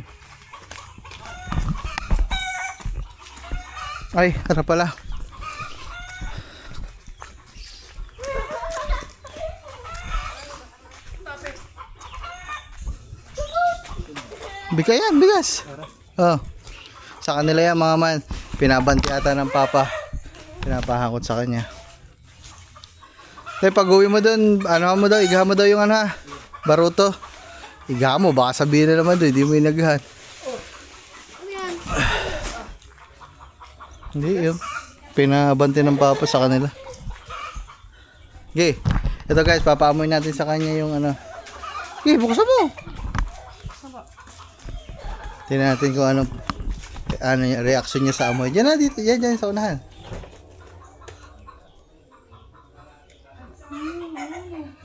Ay, harap pala. Bigayan, bigas. Oh. Sa kanila yan mga man. Pinabanti ata ng papa. Pinapahakot sa kanya. Tay, pag uwi mo dun, ano mo daw, igahan mo daw yung ano ha. Baruto. Igahan mo, baka sabihin na naman doon, hindi mo inagahan. Ano yan? Hindi, yun. Pinabanti ng papa sa kanila. Okay. Ito guys, papaamoy natin sa kanya yung ano. Okay, buksan mo. Tingnan natin kung ano yung reaction niya sa amoy. Diyan na dito, diyan sa unahan.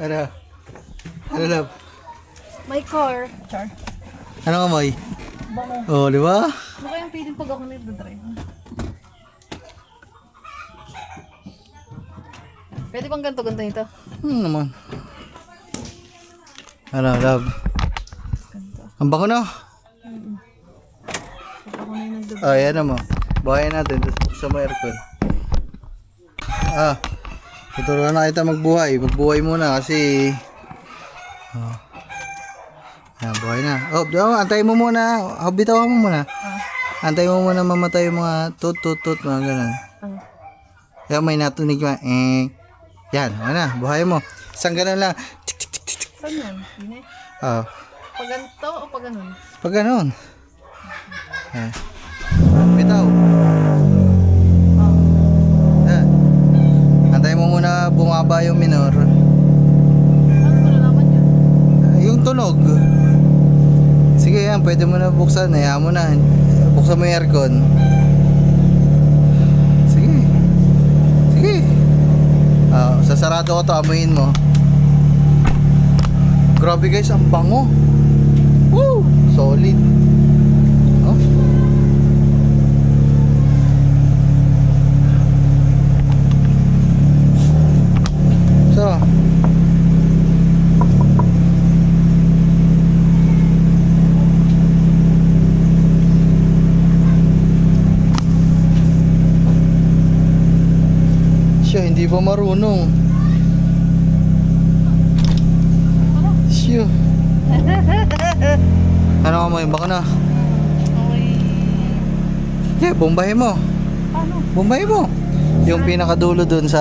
Ano? Ano, love? My car. Char. Ano amoy? Bango. Oh, di ba? Ano kayang feeling pag ako nagdadrive? Pwede bang ganito ito? Naman. Ano, love? Ang bango na. Pag ako na yung nagdadrive. Oh, yan mo. Buhayin natin. Tapos buksan mo aircon. Tuturuan na kita magbuhay. Magbuhay muna kasi... Oh. Yan, buhay na. Oh, antayin mo muna. Bitawan mo muna. Antayin mo muna mamatay yung mga tut, mga ganun. Yan, may natunig yung yan, ano, buhay mo. Isang ganun lang. Saan yan? Yun eh. Oh. Pag ganito o pag ganun? Pag ganun. Yan. Bitaw. Yan. Antayin mo muna bumaba yung minor. Paano malalaman yan? Yung tunog. Sige yan, pwede mo na buksan. Hayaan mo na. Buksan mo yung aircon. Sige. Sige. Sasarado ko to, amuin mo. Grabe guys, ang bango. Woo! Solid. Oh. So, siya hindi pa marunong. Siya. Ano ka mo yun? Baka na. Okay. Yeah, bombahin mo. Paano? Bombahin mo. Yung pinakadulo dun sa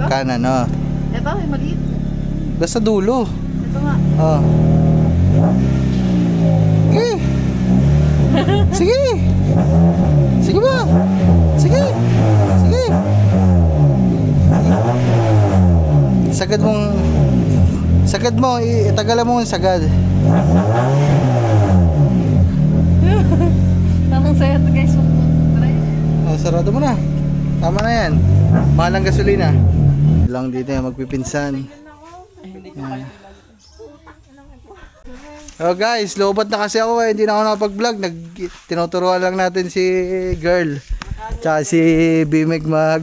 kanan, oh. Ito, may maliit. Basta dulo. Ito nga. Oh. Sige. Sige. Sige ba? Sige. Sige. Sagad mo, itagalan mo yung sagad. Tamang saya ito guys. Oh, sarado mo na. Tama na yan. Mahal ang gasolina. Lang dito yung magpipinsan. Oh guys, loobat na kasi ako hindi na ako nakapag-vlog. Tinuturuan lang natin si girl. Tsaka si Bimig mag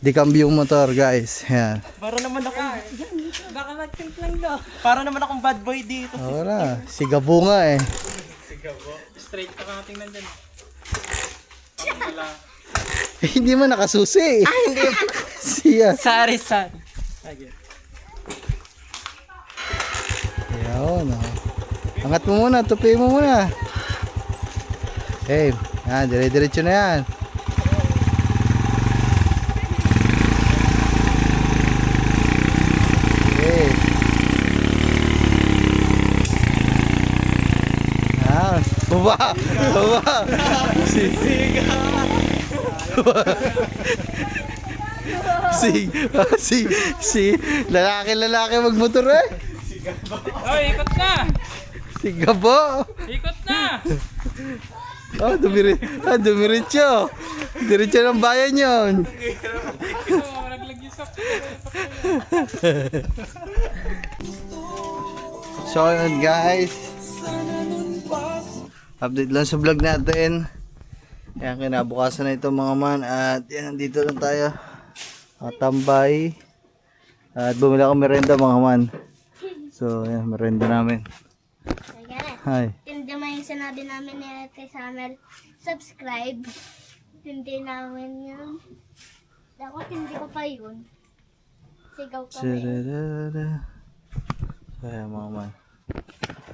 decambio motor guys. Yan. Para naman akong... Baka mag-think lang daw. Para naman akong bad boy dito. Wala. Si Gabo nga eh. Straight ka nga tingnan dyan. Hindi mo nakasusi eh. Hindi. Siya. Sorry. Ayun. Angat mo muna. Tupi mo muna. Okay. Yan. Dire-diretso na yan. Okay. Yan. Baba. Si lalaki magmotor eh. Oh, ikot na! Si Gabo. Ikot na! Oh, dumiretso. Diretso ng bayan yun. So yun guys, update lang sa vlog natin. Yan, kinabukasan na ito mga man. At yan, nandito lang tayo, tambay. At bumili ako merenda mga man. So yan, merenda namin. Hi. Hindi mo yung sinabi namin ni Ate Samel, subscribe. Hindi namin yun. Dapat hindi ko pa yun. Sigaw kami. Sararara. So yan mga man,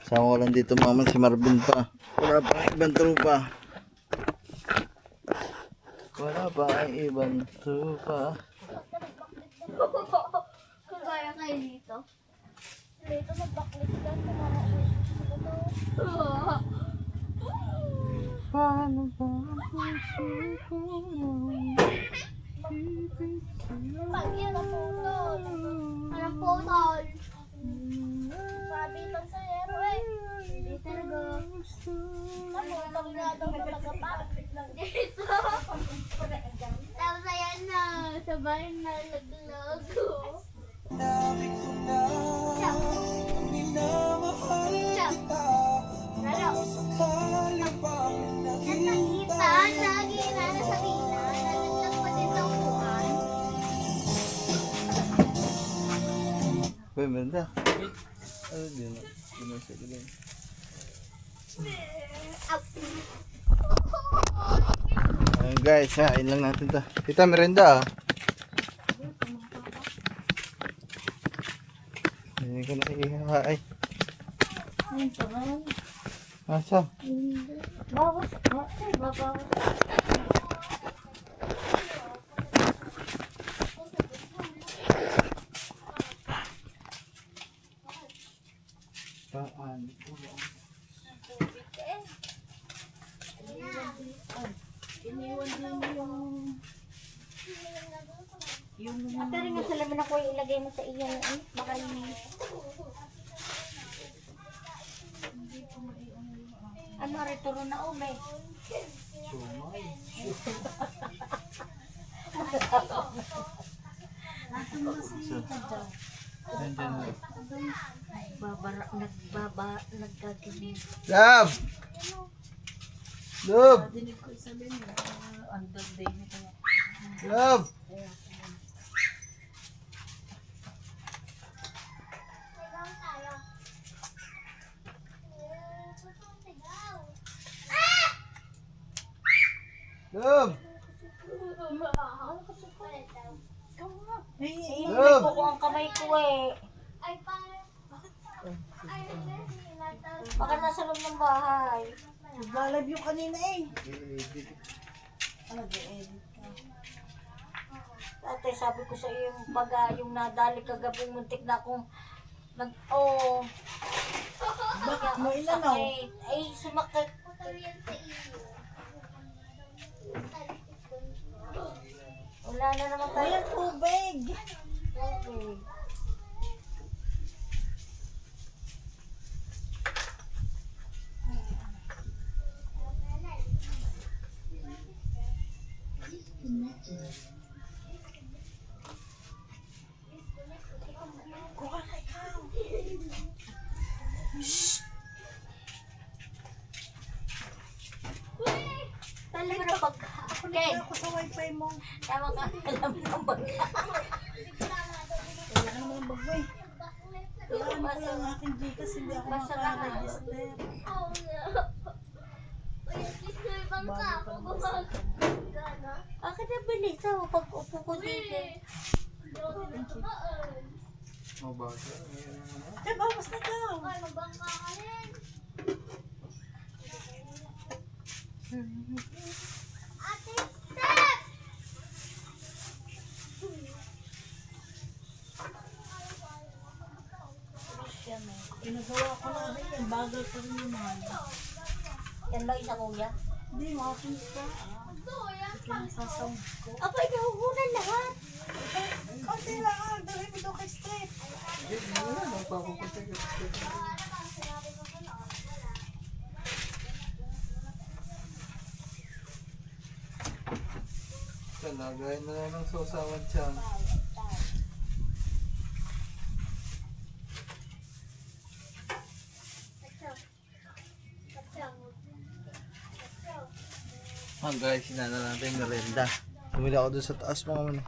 sama ko lang dito mga man, si Marvin pa. Wala pa ang ibang trupa. Kung kaya kayo dito. Dito magbaklit lang. Paano ba ang puso ko? Pag yan ang putol. Anong putol? Sabi lang sa hero eh. Hindi talaga. Naputol nga daw talaga pa. Dito. Tapos ayan na. Sabay na laglago. Uy, merenda. Ano din? Pinasa ko lang. Ayun guys, hain lang natin to. Tita, merenda ah. Hindi ko na ihahain. Asa? Bawas. Bawas. Paan? Ate rin nga salamin ako ilagay mo sa iyo. Baka ano rito rin na ube? Nandiyan na. Nagkagaling. Love! Love! Love! Love! Love! Ko ang kamay ko eh. Baka nasa loob ng bahay. Naglalab yung kanina eh. Ano, edit ka. Ate, sabi ko sa iyo, pag yung nadali kagabi, muntik na akong Bakit mo inanaw? Ay, sumakit. Wala na naman tayo. Walang tubig. Okay. Talaga na pag... Ken, Ako sa wifi mo. tama ka, alam ng pag... Wala ka naman ang bagay. Kailangan ko lang ang aking Gcash, hindi ako makaregister. Bakit nabilis ako pag upo ko dito? Mabaga. Eh, bawas na daw. Ginagawa ko na rin yan. Bagal pa rin naman. Yan ba isa kuya? Hindi, makapin ka. Kinasasawag ko. Abay, nahuhunan lahat. Konti lang. Dali mo daw kay straight. Talagayin na lang ng sausawan siya. Ah guys, sinana natin yung merenda. Bumili ako dun sa taas mga muna.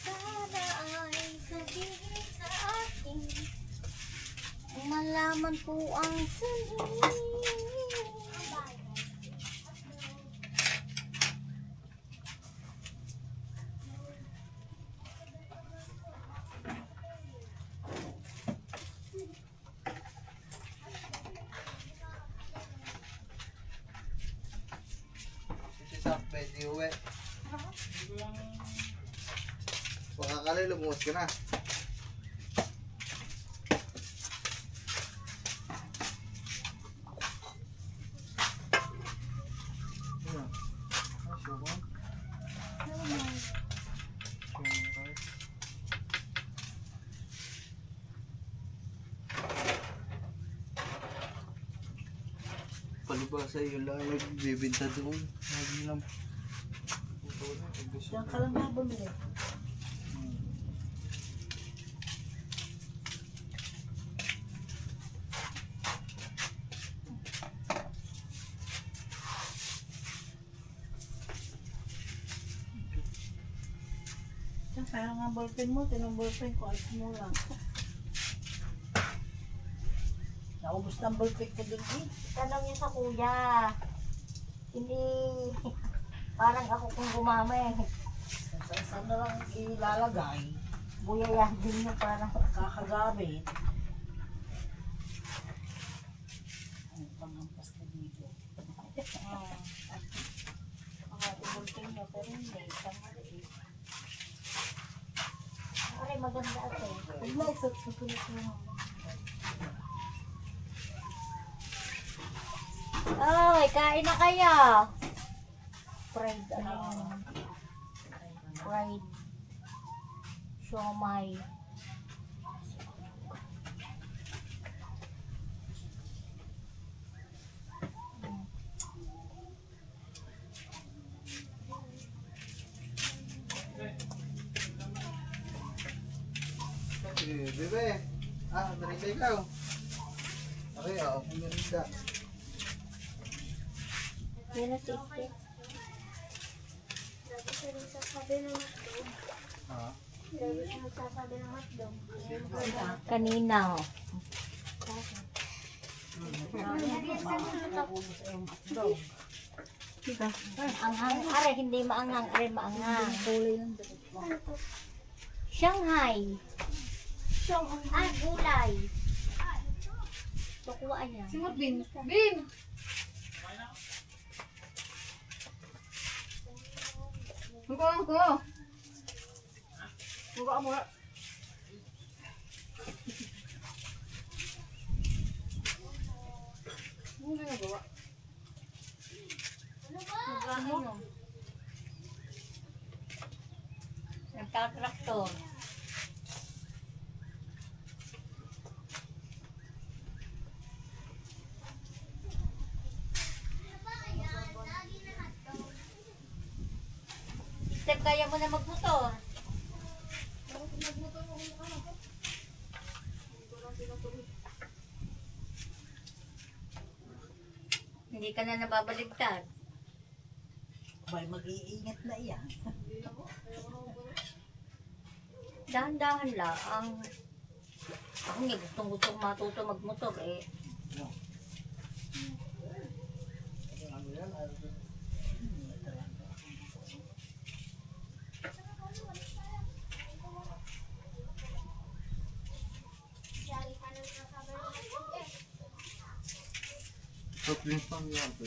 Sana ay sabihin sa akin, malaman po ang sabihin. Si Sam, pwede uwi. Baka kalay, lumuwas ka na. Ano? Ah, suman? Suman, guys. Palibasa yun lang nagbibinta doon. Lagi lang. Diyan ka lang na bumili. Diyan ka. Kaya nga ballpen mo, tinong ballpen ko, ayos mo lang. Naubos na ang ballpen ko dun eh. Tanong niyo sa kuya. Hindi. Parang ako kung gumama eh. Saan na lang ilalagay, Buyayahin niyo parang. kakagamit. Ang panghampas na dito. Ang ating ballpen niyo, pero hindi. Tangali eh. Ay, maganda ito. Huwag na, isat-sutulit mo. Ay, kain na kayo. Fried, ano? Fried. Siomay. Bebe. Merinda ikaw. Okay, kung merinda. Yan na si Steve. Dati siya nagsasabi ng hotdog. Dati siya nagsasabi ng hotdog. Kanina oh. Anghang, are hindi maanghang, are maanghang. Shanghai. Gulay. Tukuan niya. Simot, Bin. Bin! Muka ko. Muka mo. Ano ginagawa? Nagtatraktor. Step, kaya mo na magmotor. Hindi ka na nababaligtad. Abay, mag-iingat na yan. Dahan-dahan lang. Ako nga gustong matuto magmotor eh. Soft drinks pa niya ito.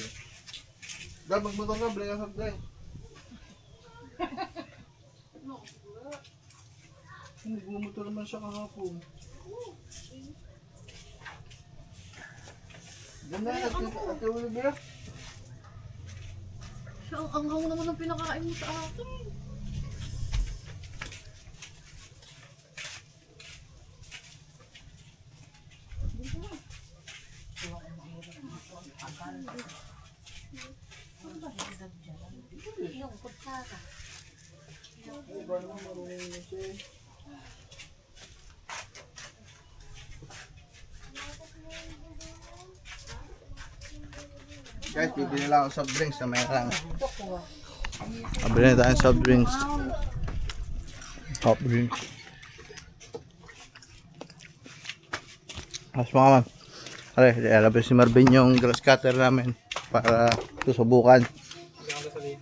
Dahil magmotor ka, balik ka soft drink. Nagmumotor naman siya kahapon. Ganda na, Ate Olivia. Siya, ang anghang naman ang pinakain mo sa akin. Yung kutsara. Iba naman marunong na siya eh. Guys, bibili lang ako soft drinks na may lang. Bibili na tayo soft drinks. Soft drinks. Mas mga man. Aray, ilabas si Marvin yung grass cutter namin para susubukan. Hindi ako sasabihin.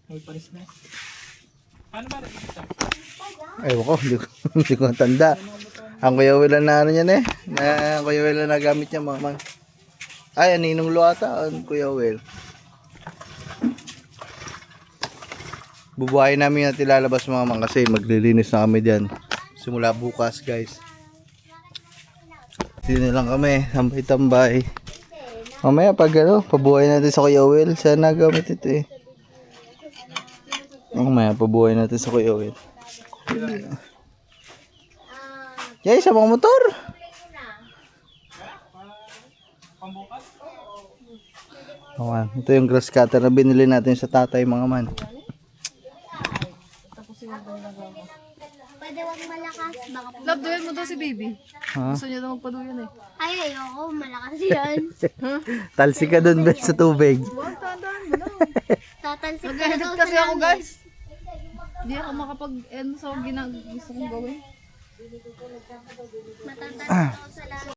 May panis na. Paano ba rin ito? Ewan ko, hindi ko tanda. Ang Kuya Will na ano yan eh. Na Kuya Will na nagamit niya mga man. Ay, aninong luata ang Kuya Will. Bubuhayin namin natin lalabas mga man kasi maglilinis na kami dyan. Simula bukas guys. Dito na lang kami, tambay-tambay. Mamaya pag ano, pabuhay natin sa Kuya Will. Siya nagamit ito eh. Mamaya pabuhay natin sa Kuya Will. Yay, sa mga motor. Pambukas? Okay, ito yung grass cutter na binili natin sa tatay mga man. Pwede wag malakas. Baka Love, duyan mo daw si baby. Ha? Gusto niya daw magpaduyan eh. ay, ayoko. Malakas yan. Talsi ka dun Ben sa tubig. Huwag, tandaan mo lang. Tatalsik ka Nag-edit daw kasi sa ako langit. guys. Hindi ako makapag-end sa gusto kong gawin. Matatanda ako sa lahat.